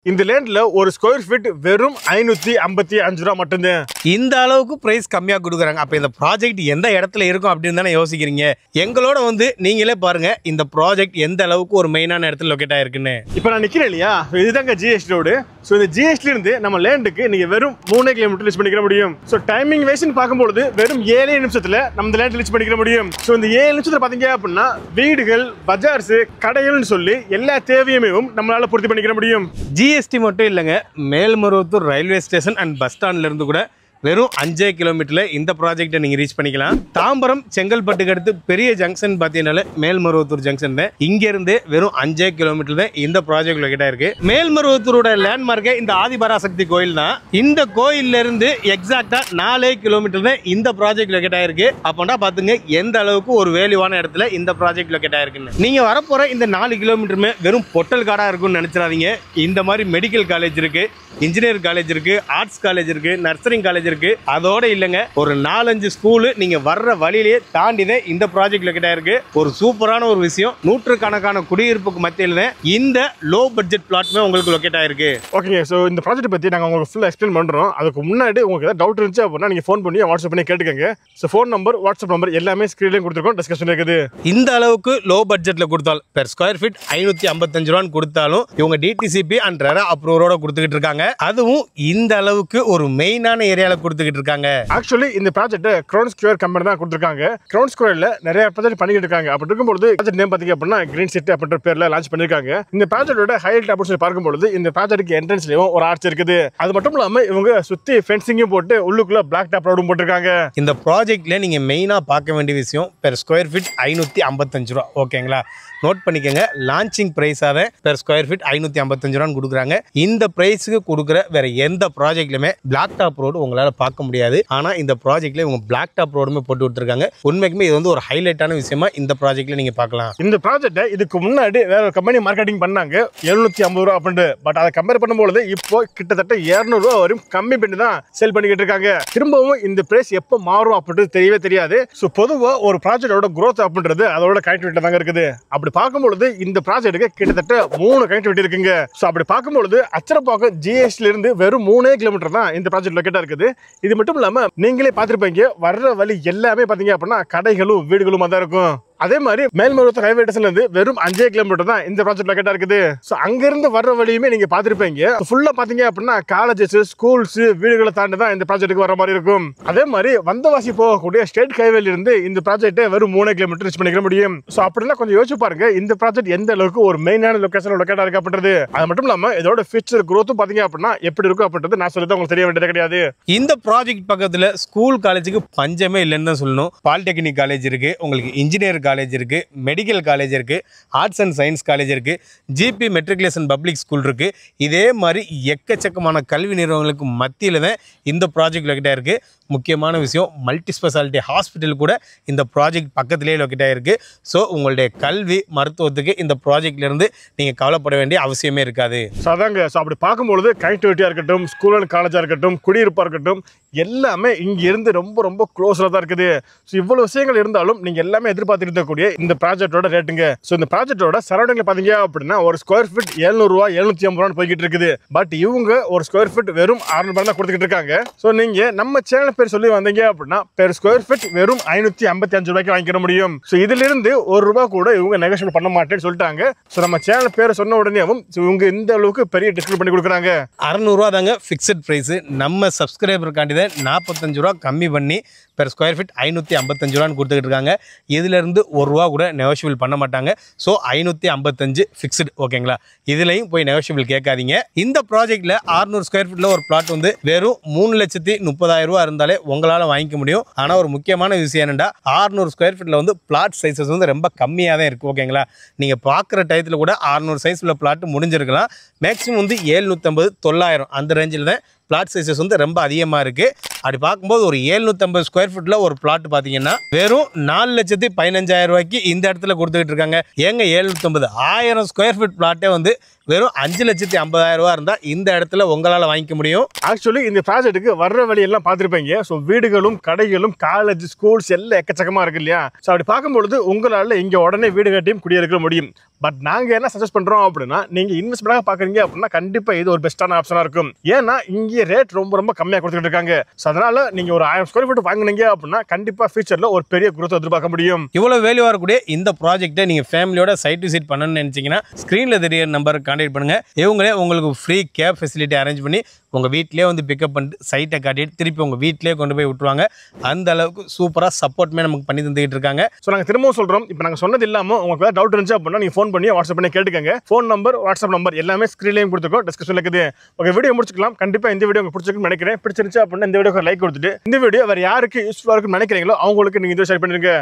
இந்த லேண்ட்ல ஒரு square feet வெறும் 555 ரூபா மட்டும்தான். இந்த அளவுக்கு பிரைஸ் கம்மியா கொடுக்குறாங்க. அப்ப இந்த ப்ராஜெக்ட் எந்த இடத்துல இருக்கும் அப்படின்னு தானே யோசிக்கிறீங்க. எங்களோட வந்து நீங்களே பாருங்க இந்த ப்ராஜெக்ட் எந்த அளவுக்கு ஒரு மெயினான இடத்துல லொகேட் ஆயிருக்குன்னு. இப்போ நான் நிக்கிறேன் இல்லையா, இதுதாங்க ஜிஎஸ்டி ரோடு. ஸோ இந்த ஜிஎஸ்டி இருந்து நம்ம லேண்டுக்கு நீங்க வெறும் 3 கிலோமீட்டர் ரீச் பண்ணிக்க முடியும். ஸோ டைமிங் வைஸ்ன்னு பார்க்கும்போது வெறும் 7 நிமிஷத்துல நம்ம இந்த லேண்ட் ரீச் பண்ணிக்க முடியும். ஸோ இந்த 7 நிமிஷத்துல பாத்தீங்க அப்படின்னா வீடுகள், பஜார்ஸ், கடைகள்னு சொல்லி எல்லா தேவையுமே நம்மளால பூர்த்தி பண்ணிக்க முடியும். ஜிஎஸ்டி மட்டும் இல்லைங்க, Melmaruvathur railway station and bus ஸ்டாண்ட்ல இருந்து கூட வெறும் 5 கிலோமீட்டர்ல இந்த ப்ராஜெக்டை நீங்க ரீச் பண்ணிக்கலாம். தாம்பரம் செங்கல்பட்டுக்கு அடுத்து பெரிய ஜங்ஷன் பார்த்தீங்கன்னால மேல்மருவத்தூர் ஜங்ஷன் தான். இங்க இருந்து வெறும் 5 கிலோமீட்டர் தான் இந்த ப்ராஜெக்ட் லொகேட் ஆயிருக்கு. மேல்மருவத்தூரோட லேண்ட்மார்க்கே இந்த ஆதிபராசக்தி கோயில் தான். இந்த கோயில்ல இருந்து எக்ஸாக்டா 4 கிலோமீட்டர் தான் இந்த ப்ராஜெக்ட் லொகேட் ஆயிருக்கு. அப்போனா பாத்துங்க எந்த அளவுக்கு ஒரு வேல்யூவான இடத்துல இந்த ப்ராஜெக்ட் லொகேட் ஆயிருக்குன்னு. நீங்க வரப்போற இந்த 4 கிலோமீட்டருமே வெறும் பொட்டல் காடா இருக்கும்னு நினைச்சிடாதீங்க. இந்த மாதிரி மெடிக்கல் காலேஜ் இருக்கு, இன்ஜினியர் காலேஜ் இருக்கு, ஆர்ட்ஸ் காலேஜ் இருக்கு, நர்சரிங் காலேஜ் இருக்கு. அதோட இல்லங்க ஒரு 4-5 ஸ்கூல் நீங்க வர்ற வழியிலே தாண்டிதே இந்த ப்ராஜெக்ட் லொகேட் ஆயிருக்கு. ஒரு சூப்பரான ஒரு விஷயம், நூற்றுக்கணக்கான குடியிருப்புக்கு மத்தியில இந்த லோ பட்ஜெட் பிளாட்மே உங்களுக்கு லொகேட் ஆயிருக்கு. ஓகே, ஸோ இந்த ப்ராஜெக்ட் பத்தி நாங்கள் உங்களுக்கு ஃபுல்லாக எக்ஸ்பிளைன் பண்றோம். அதுக்கு முன்னாடி உங்களுக்கு ஏதாவது டவுட் இருந்துச்சு அப்படின்னா நீங்க ஃபோன் பண்ணி வாட்ஸ்அப் பண்ணி கேட்டுக்கங்க. So phone number, WhatsApp number எல்லாமே ஸ்கிரீன்லேயும் கொடுத்துருக்கோம், டிஸ்கஷன் இருக்குது. இந்த அளவுக்கு லோ பட்ஜெட்ல கொடுத்தாலும் பெர் ஸ்கொயர் ஃபீட் 555 ரூபான்னு கொடுத்தாலும் இவங்க டிடிசிபி அண்ட் ரெரா அப்ரூவரோட கொடுத்துக்கிட்டு இருக்காங்க. அதுவும் இந்த அளவுக்கு ஒரு மெயினான ஏரியால கொடுத்துக்கிட்டு இருக்காங்க. ஆக்சுவலி இந்த ப்ராஜெக்ட் கிரவுன் ஸ்கொயர் கம்பெனி தான் கொடுத்துருக்காங்க. கிரவுன் ஸ்கொயர்ல நிறைய ப்ராஜெக்ட் பண்ணிட்டு இருக்காங்க. அப்படி இருக்கும்போது ப்ராஜெக்ட் நேம் பாத்தீங்க அப்படின்னா கிரீன் சிட்டி அப்படின்ற பேர்ல லான்ச் பண்ணிருக்காங்க. இந்த ப்ராஜெக்டோட ஹைலைட் அப்படின்னு சொல்லி பார்க்கும்போது இந்த ப்ராஜெக்ட்டுக்கு என்ட்ரன்ஸ்லயும் ஒரு ஆர்ச் இருக்குது. அது மட்டும் இல்லாம இவங்க சுத்தி ஃபென்சிங்கும் போட்டு உள்ளுக்குள்ள பிளாக் டாப் ரோடும் போட்டிருக்காங்க. இந்த ப்ராஜெக்ட்ல நீங்க மெயினா பார்க்க வேண்டிய விஷயம் பெர் ஸ்கொயர் ஃபீட் 555 ரூபா. ஓகேங்களா, நோட் பண்ணிக்கங்க. லான்ச்சிங் பிரைஸாவே பெர் ஸ்கொயர் ஃபீட் 555 ரூபான்னு கொடுக்குறாங்க. இந்த பிரைஸுக்கு கொடுக்குற வேற எந்த ப்ராஜெக்ட்லயுமே பிளாக் டாப் ரோடு உங்களால பார்க்க முடியாது. ஆனா இந்த ப்ராஜெக்ட்ல இவங்க பிளாக் டாப் ரோடுமே போட்டு விட்டுருக்காங்க. உண்மைக்குமே இது வந்து ஒரு ஹைலைட்டான விஷயமா இந்த ப்ராஜெக்ட்ல நீங்க பார்க்கலாம். இந்த ப்ராஜெக்ட்டை இதுக்கு முன்னாடி வேற ஒரு கம்பெனி மார்க்கெட்டிங் பண்ணாங்க 750 ரூபா அப்படின்ட்டு. பட் அதை கம்பேர் பண்ணும்போது இப்போ கிட்டத்தட்ட 200 ரூபா வரையும் கம்மி பண்ணி தான் சேல் பண்ணிக்கிட்டு இருக்காங்க. திரும்பவும் இந்த பிரைஸ் எப்போ மாறும் அப்படின்றது தெரியவே தெரியாது. ஸோ பொதுவாக ஒரு ப்ராஜெக்டோட growth அப்படின்றது அதோட கனெக்டிவிட்டி தாங்க இருக்குது. அப்படி பார்க்கும்பொழுது இந்த ப்ராஜெக்ட்டுக்கு கிட்டத்தட்ட 3 கனெக்டிவிட்டி இருக்குங்க. ஸோ அப்படி பார்க்கும்பொழுது அச்சரப்பாக்கம் ஜிஎஸ்டில இருந்து வெறும் 3 கிலோமீட்டர் தான் இந்த ப்ராஜெக்ட் லொகேட்டா இருக்குது. இது மட்டும் இல்லாம நீங்களே பார்த்திருப்பீங்க, வர்ற வழி எல்லாமே பாத்தீங்க அப்படின்னா கடைகளும் வீடுகளும் தான் இருக்கும். அதே மாதிரி மேல்மருவத்தூர் ரயில்வே ஸ்டேஷன்ல இருந்து வெறும் 5 கிலோமீட்டர் தான் இந்த ப்ராஜெக்ட் லொகேட்டா இருக்குது. ஸோ அங்க இருந்து வர்ற வழியுமே நீங்க பார்த்திருப்பீங்க. ஃபுல்லா பாத்தீங்க அப்படின்னா காலேஜஸ், ஸ்கூல்ஸ், வீடுகளை தாண்டி தான் இந்த ப்ராஜெக்ட்டுக்கு வர மாதிரி இருக்கும். அதே மாதிரி வந்தவாசி போகக்கூடிய ஸ்டேட் ஹைவேல இருந்து இந்த ப்ராஜெக்ட் வெறும் 3 கிலோமீட்டர் ரீச் பண்ணிக்க முடியும். ஸோ அப்படின்னா கொஞ்சம் யோசிச்சு பாருங்க இந்த ப்ராஜெக்ட் எந்த அளவுக்கு ஒரு மெயினான லொகேஷன் லொகேட்டா இருக்கு அப்படின்றது. அது மட்டும் இல்லாம இதோட ஃபியூச்சர் growth பாத்தீங்க அப்படின்னா எப்படி இருக்கும் அப்படின்றது நான் சொல்லி உங்களுக்கு தெரிய வேண்டியது கிடையாது. இந்த ப்ராஜெக்ட் பக்கத்துல ஸ்கூல் காலேஜுக்கு பஞ்சமே இல்லைன்னு தான் சொல்லணும். பாலிடெக்னிக் காலேஜ் இருக்கு, உங்களுக்கு இன்ஜினியர் காலேஜ் இருக்கு, மெடிக்கல் காலேஜ் இருக்கு, ஆர்ட்ஸ் அண்ட் சயின்ஸ் காலேஜ் இருக்கு, ஜிபி மெட்ரிகுலேஷன் பப்ளிக் ஸ்கூல் இருக்கு. இதே மாதிரி எக்கச்சக்கமான கல்வி நிறுவனங்களுக்கு மத்தியில தான் இந்த ப்ராஜெக்ட் லொகேட் ஆயிருக்கு. முக்கியமான விஷயம், மல்டி ஸ்பெஷாலிட்டி ஹாஸ்பிட்டல் கூட இந்த ப்ராஜெக்ட் பக்கத்திலேயே லொகேட் ஆயிருக்கு. ஸோ உங்களுடைய கல்வி மருத்துவத்துக்கு இந்த ப்ராஜெக்ட்ல இருந்து நீங்க கவலைப்பட வேண்டிய அவசியமே இருக்காது. ஸோ அதாங்க, ஸோ அப்படி பார்க்கும்பொழுது கனெக்டிவிட்டியா இருக்கட்டும், ஸ்கூல் அண்ட் காலேஜா இருக்கட்டும், குடியிருப்பா இருக்கட்டும், எல்லாமே இங்க இருந்து ரொம்ப ரொம்ப க்ளோஸ்ல தான் இருக்குது. ஸோ இவ்வளவு விஷயங்கள் இருந்தாலும் நீங்க எல்லாமே எதிர்பார்த்து இருக்கக்கூடிய இந்த ப்ராஜெக்டோட ரேட்டுங்க. ஸோ இந்த ப்ராஜெக்டோட சரௌண்டிங்ல பாத்தீங்க அப்படின்னா ஒரு ஸ்கொயர் ஃபீட் 700 ரூபா 750 ரூபான்னு போய்கிட்டு இருக்குது. பட் இவங்க ஒரு ஸ்கொயர் ஃபீட் வெறும் 600 ரூபாய் தான் கொடுத்துக்கிட்டு இருக்காங்க. ஸோ நீங்க நம்ம சேனல் பேர் சொல்லி வந்தீங்க அப்படின்னா பெர் ஸ்கொயர் ஃபீட் வெறும் 555 ரூபாய்க்கு வாங்கிக்க முடியும். ஸோ இதுல இருந்து ₹1 கூட இவங்க நெகோஷியேட் பண்ண மாட்டேன்னு சொல்லிட்டாங்க. ஸோ நம்ம சேனல் பேரை சொன்ன உடனேவும் இவங்க இந்த அளவுக்கு பெரிய டிஸ்கவுண்ட் பண்ணி கொடுக்குறாங்க. 600 ரூபா தாங்க ஃபிக்ஸட் பிரைஸ். நம்ம சப்ஸ்கிரைபருக்காண்டி தான் 45 ரூபா கம்மி பண்ணி பெர் ஸ்கொயர் ஃபீட் 555 ரூபான்னு கொடுத்துக்கிட்டு இருக்காங்க. இதுலேருந்து ₹1 கூட நெகோஷியபிள் பண்ண மாட்டாங்க. So 555 fixed. ஓகேங்களா, இதுலையும் போய் நெகோஷியபிள் கேட்காதீங்க. இந்த ப்ராஜெக்ட்ல 600 ஸ்கொயர் ஃபீட்ல ஒரு பிளாட் வந்து வெறும் 3,30,000 ரூபா இருந்தாலே உங்களால் வாங்கிக்க முடியும். ஆனால் ஒரு முக்கியமான விஷயம் என்னென்னா 600 ஸ்கொயர் ஃபீட்ல வந்து பிளாட் சைஸஸ் வந்து ரொம்ப கம்மியாக தான் இருக்குது. ஓகேங்களா, நீங்கள் பார்க்குற டயத்தில் கூட 600 சைஸில் பிளாட் முடிஞ்சிருக்கலாம். மேக்ஸிமம் வந்து 750, 900 அந்த ரேஞ்சில் தான் பிளாட் சைஸஸ் வந்து ரொம்ப அதிகமாக இருக்குது. அப்படி பார்க்கும்போது ஒரு 750 ஸ்கொயர் ஃபீட்டில் ஒரு பிளாட் பார்த்தீங்கன்னா வெறும் 4,15,000 ரூபாய்க்கு இந்த இடத்துல கொடுத்துக்கிட்டு இருக்காங்க. ஏங்க 750 1000 ஸ்கொயர் ஃபீட் பிளாட்டே வந்து வெறும் 5,50,000 ரூபா இருந்தால் இந்த இடத்துல உங்களால் வாங்கிக்க முடியும். ஆக்சுவலி இந்த ப்ராஜெக்ட்டுக்கு வர்ற வழியெல்லாம் பார்த்துருப்பீங்க. ஸோ வீடுகளும் கடைகளும் காலேஜ் ஸ்கூல்ஸ் எல்லாம் எக்கச்சக்கமாக இருக்கு இல்லையா? ஸோ அப்படி பார்க்கும்பொழுது உங்களால் இங்கே உடனே வீடு கட்டியும் குடியிருக்க முடியும். பட் நாங்கள் என்ன சஜஸ்ட் பண்ணுறோம் அப்படின்னா, நீங்கள் இன்வெஸ்ட்மெண்ட்டாக பார்க்குறீங்க அப்படின்னா கண்டிப்பாக இது ஒரு பெஸ்ட்டான ஆப்ஷனாக இருக்கும். ஏன்னா இங்கே ரேட் ரொம்ப கம்மியாக கொடுத்துட்டு இருக்காங்க. ஸோ அதனால் நீங்கள் ஒரு 1000 ஸ்கொயர் ஃபீட் வாங்கினீங்க அப்படின்னா கண்டிப்பாக ஃபியூச்சரில் ஒரு பெரிய குரோத் எதிர்பார்க்க முடியும். இவ்வளோ வேல்யூ வரக்கூடிய இந்த ப்ராஜெக்ட்டை நீங்கள் ஃபேமிலியோட சைட் விசிட் பண்ணணும்னு நினச்சிங்கன்னா ஸ்க்ரீனில் தெரிய நம்பருக்கு கான்டாக்ட் பண்ணுங்கள். இவங்களே உங்களுக்கு ஃப்ரீ கேப் ஃபெசிலிட்டி அரேஞ்ச் பண்ணி உங்கள் வீட்டிலே வந்து பிக்கப் பண்ணிட்டு சைட்டை காட்டிட்டு திருப்பி உங்கள் வீட்டிலே கொண்டு போய் விட்டுருவாங்க. அந்த அளவுக்கு சூப்பராக சப்போர்ட்மே நமக்கு பண்ணி தந்துக்கிட்டு இருக்காங்க. ஸோ நாங்கள் திரும்பவும் சொல்கிறோம், இப்போ நாங்கள் சொன்னது இல்லாமல் உங்களுக்கு ஏதாவது டவுட் இருந்துச்சு அப்படின்னா நீங்கள் ஃபோன் பண்ணி வாட்ஸ்அப் பண்ணி கேட்டுக்கங்க. ஃபோன் நம்பர், வாட்ஸ்அப் நம்பர் எல்லாமே ஸ்க்ரீன்லேயும் கொடுத்துருக்கோம், டிஸ்கிரிப்ஷனில் இருக்குது. ஓகே, வீடியோ முடிச்சுக்கலாம். கண்டிப்பாக இந்த வீடியோ உங்களுக்கு பிடிச்சிருக்குன்னு நினைக்கிறேன். பிடிச்சிருந்துச்சு அப்படின்னா இந்த வீடியோக்கு லைக் கொடுத்துட்டு இந்த வீடியோ வேறு யாருக்கு யூஸ்ஃபுல்லாக இருக்குன்னு நினைக்கிறீங்களோ அவங்களுக்கு நீங்கள் இதை ஷேர் பண்ணிருங்க.